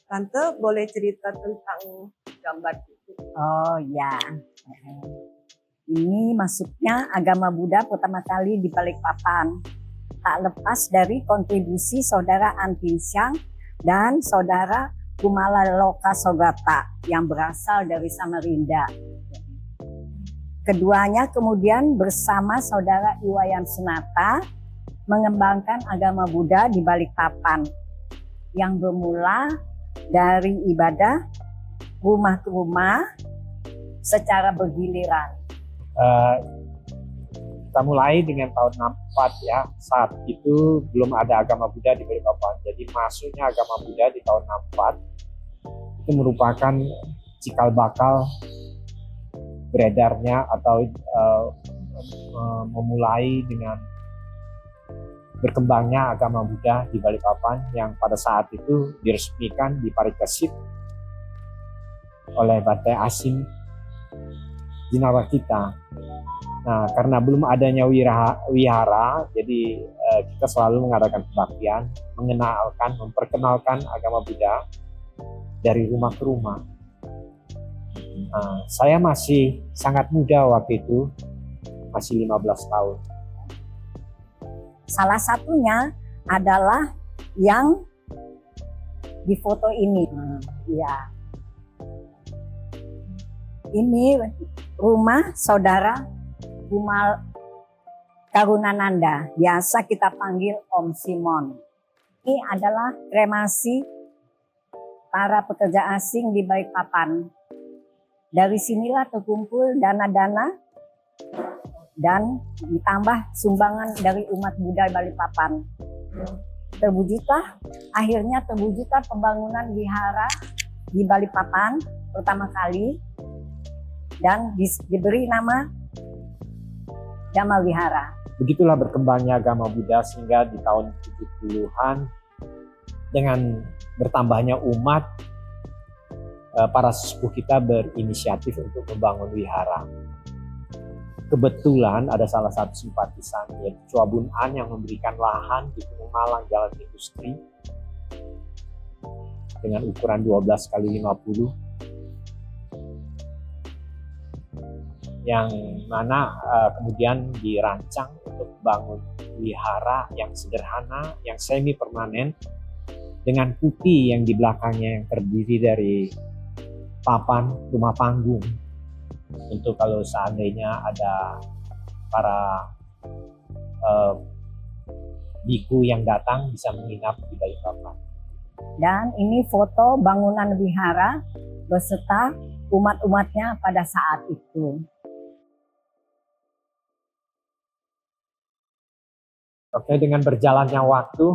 Tante boleh cerita tentang gambar itu? Oh ya, ini masuknya agama Buddha pertama kali di Balikpapan. Tak lepas dari kontribusi saudara Antinsyang dan saudara Kumala Loka Sogata yang berasal dari Samarinda. Keduanya kemudian bersama saudara Iwayan Sunata mengembangkan agama Buddha di Balikpapan yang bermula dari ibadah rumah ke rumah secara bergiliran. Kita mulai dengan tahun 64 ya, saat itu belum ada agama Buddha di Balikpapan. Jadi masuknya agama Buddha di tahun 64 itu merupakan cikal bakal beredarnya atau memulai dengan berkembangnya agama Buddha di Balikpapan yang pada saat itu diresmikan di Parikesit oleh Bante Asing Jinawakita. Nah, karena belum adanya wihara, jadi kita selalu mengadakan kebaktian, memperkenalkan agama Buddha dari rumah ke rumah. Nah, saya masih sangat muda waktu itu, masih 15 tahun. Salah satunya adalah yang di foto ini. Ya. Ini rumah saudara Kumal Karunananda, biasa kita panggil Om Simon. Ini adalah kremasi para pekerja asing di Balikpapan. Dari sinilah terkumpul dana-dana dan ditambah sumbangan dari umat Buddha Balikpapan. Akhirnya terwujudlah pembangunan wihara di Balikpapan pertama kali dan diberi nama Dhamma Wihara. Begitulah berkembangnya agama Buddha sehingga di tahun 70-an dengan bertambahnya umat, para sesepuh kita berinisiatif untuk membangun wihara. Kebetulan ada salah satu simpatisan yaitu Chua Bun An yang memberikan lahan di Gunung Malang Jalan Industri dengan ukuran 12 kali 50 yang mana kemudian dirancang untuk bangun wihara yang sederhana, yang semi permanen dengan putih yang di belakangnya yang terdiri dari papan rumah panggung untuk kalau seandainya ada para biku yang datang bisa menginap di Balikpapan. Dan ini foto bangunan wihara beserta umat-umatnya pada saat itu. Oke, dengan berjalannya waktu,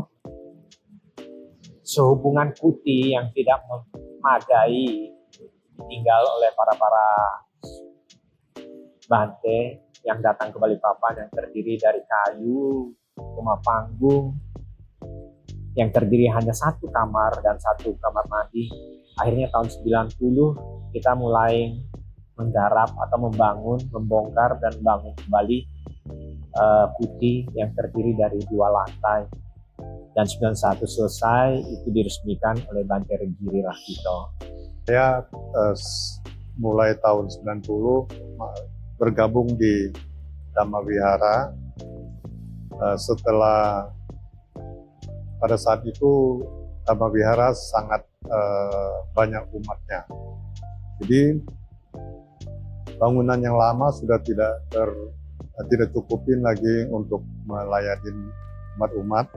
sehubungan kuti yang tidak memadai ditinggal oleh para bante yang datang ke Balikpapan yang terdiri dari kayu, rumah panggung, yang terdiri hanya satu kamar dan satu kamar mandi. Akhirnya tahun 90 kita mulai menggarap atau membangun, membongkar dan bangun kembali kuti yang terdiri dari 2 lantai. Dan 91 selesai, itu diresmikan oleh Bante Regiri Rahito. Saya mulai tahun 90 bergabung di Dhamma Wihara setelah pada saat itu Dhamma Wihara sangat banyak umatnya. Jadi bangunan yang lama sudah tidak cukupin lagi untuk melayani umat-umat.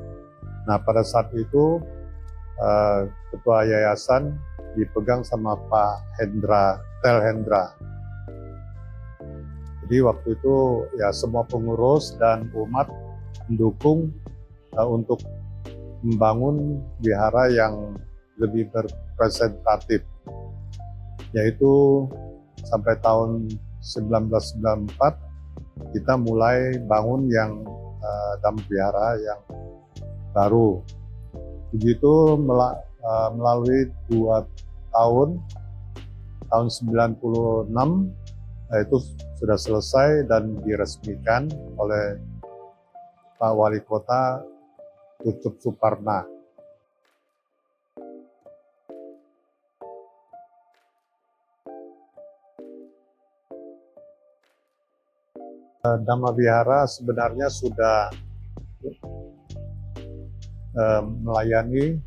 Nah, pada saat itu ketua yayasan dipegang sama Pak Tel Hendra. Jadi waktu itu ya semua pengurus dan umat mendukung untuk membangun wihara yang lebih berrepresentatif, yaitu sampai tahun 1994 kita mulai bangun yang Dhamma Wihara yang baru. Begitu melalui 2 tahun 96 itu sudah selesai dan diresmikan oleh Pak Wali Kota Tutup Suparna. Dhamma Wihara sebenarnya sudah melayani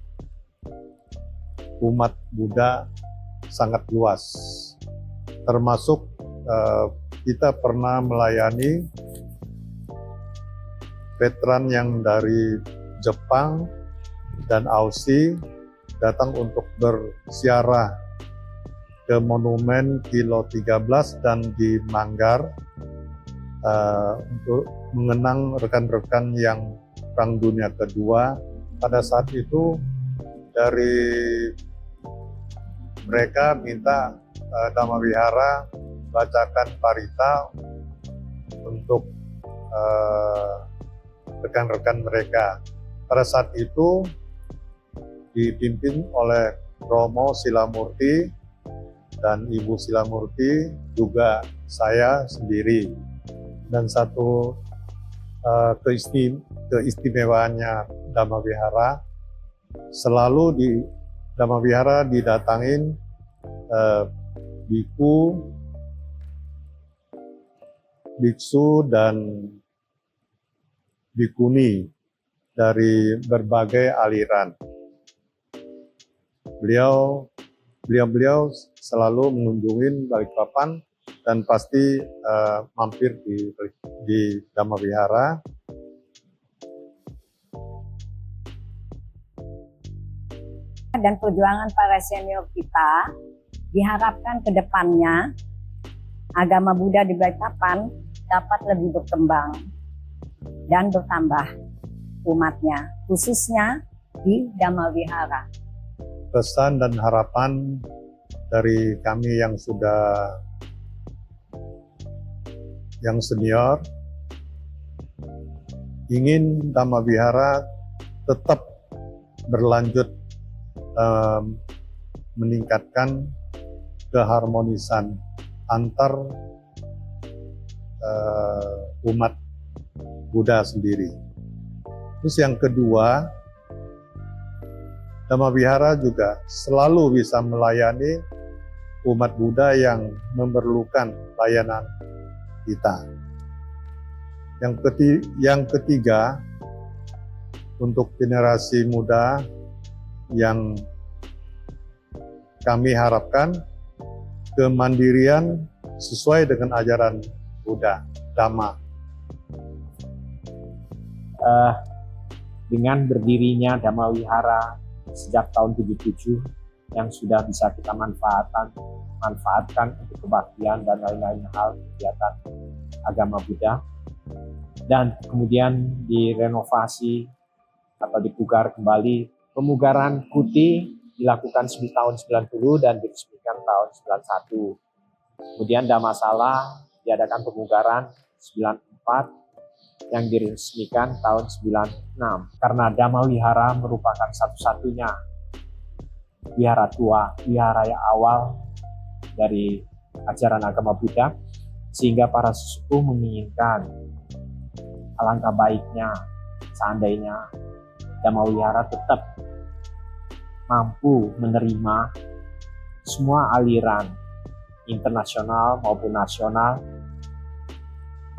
umat Buddha sangat luas. Termasuk kita pernah melayani veteran yang dari Jepang dan Aussie datang untuk berziarah ke Monumen Kilo 13 dan di Manggar untuk mengenang rekan-rekan yang Perang Dunia Kedua. Pada saat itu dari mereka minta Dhamma Wihara bacakan parita untuk rekan-rekan mereka. Pada saat itu dipimpin oleh Romo Silamurti dan Ibu Silamurti, juga saya sendiri. Dan satu keistimewaannya Dhamma Wihara, selalu di Dhamma Wihara didatangin biku, biksu, dan bikuni dari berbagai aliran. Beliau selalu mengunjungi Balikpapan dan pasti mampir di Dhamma Wihara. Dan perjuangan para senior kita diharapkan ke depannya agama Buddha di Balikpapan dapat lebih berkembang dan bertambah umatnya, khususnya di Dhamma Wihara. Pesan dan harapan dari kami yang sudah yang senior, ingin Dhamma Wihara tetap berlanjut meningkatkan keharmonisan antar umat Buddha sendiri. Terus yang kedua, Dhamma Wihara juga selalu bisa melayani umat Buddha yang memerlukan layanan kita. Yang ketiga, untuk generasi muda yang kami harapkan kemandirian sesuai dengan ajaran Buddha, Dhamma. Dengan berdirinya Dhamma Wihara sejak tahun 77 yang sudah bisa kita manfaatkan untuk kebaktian dan lain-lain hal kegiatan agama Buddha, dan kemudian direnovasi atau dipugar kembali. Pemugaran Kuti dilakukan tahun 90 dan diresmikan tahun 91. Kemudian Dhammasala diadakan pemugaran 94 yang diresmikan tahun 96. Karena Dhamma Wihara merupakan satu-satunya wihara tua, wihara yang awal dari ajaran agama Buddha, sehingga para sesepuh menginginkan alangkah baiknya seandainya Dhamma Wihara tetap mampu menerima semua aliran internasional maupun nasional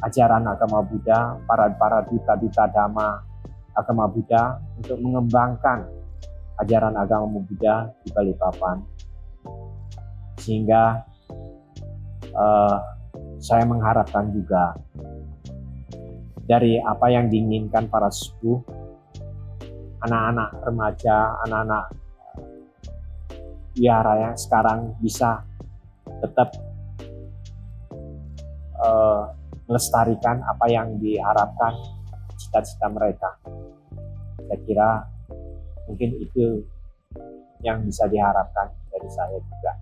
ajaran agama Buddha, para duta-duta Dhamma agama Buddha untuk mengembangkan ajaran agama Buddha di Balikpapan. Sehingga saya mengharapkan juga dari apa yang diinginkan para sepuh, anak-anak remaja, anak-anak wihara yang sekarang bisa tetap melestarikan apa yang diharapkan cita-cita mereka. Saya kira mungkin itu yang bisa diharapkan dari saya juga.